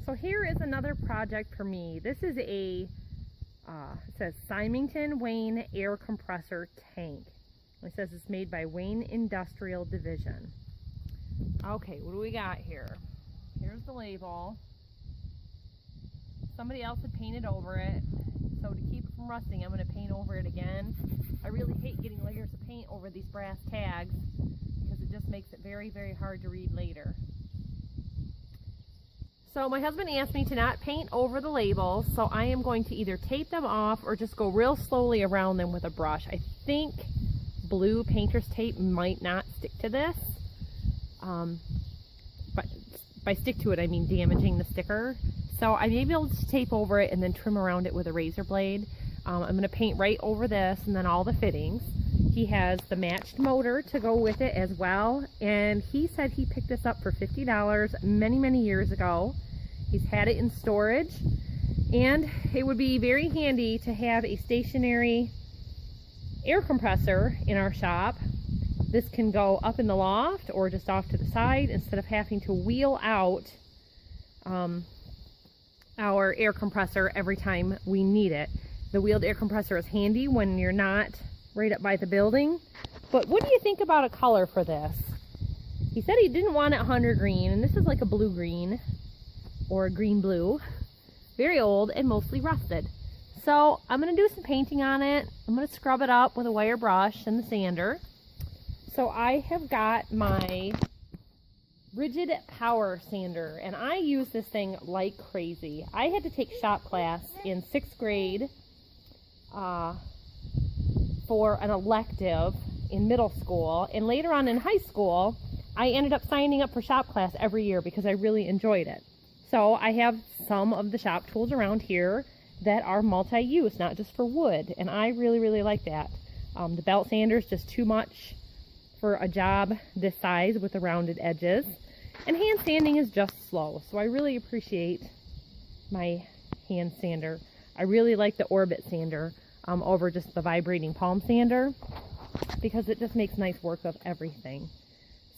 So here is another project for me. This is a, it says Symington Wayne air compressor tank. It says it's made by Wayne Industrial Division. Okay, what do we got here? Here's the label. Somebody else had painted over it. So to keep it from rusting, I'm going to paint over it again. I really hate getting layers of paint over these brass tags because it just makes it very, very hard to read later. So my husband asked me to not paint over the labels, so I am going to either tape them off or just go real slowly around them with a brush. I think blue painter's tape might not stick to this. But by stick to it, I mean damaging the sticker. So I may be able to tape over it and then trim around it with a razor blade. I'm going to paint right over this and then all the fittings. He has the matched motor to go with it as well. And he said he picked this up for $50 many, many years ago. He's had it in storage. And it would be very handy to have a stationary air compressor in our shop. This can go up in the loft or just off to the side instead of having to wheel out our air compressor every time we need it. The wheeled air compressor is handy when you're not right up by the building. But what do you think about a color for this? He said he didn't want it hunter green, and this is like a blue green or a green blue. Very old and mostly rusted. So I'm going to do some painting on it. I'm going to scrub it up with a wire brush and the sander. So I have got my rigid power sander, and I use this thing like crazy. I had to take shop class in 6th grade for an elective in middle school, and later on in high school I ended up signing up for shop class every year because I really enjoyed it. So I have some of the shop tools around here that are multi-use, not just for wood, and I really, really like that. The belt sander is just too much for a job this size with the rounded edges. And hand sanding is just slow, so I really appreciate my hand sander. I really like the Orbit sander over just the vibrating palm sander because it just makes nice work of everything.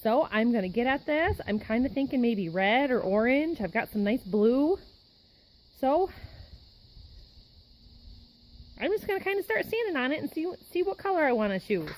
So I'm going to get at this. I'm kind of thinking maybe red or orange. I've got some nice blue. So I'm just going to kind of start sanding on it and see what color I want to choose.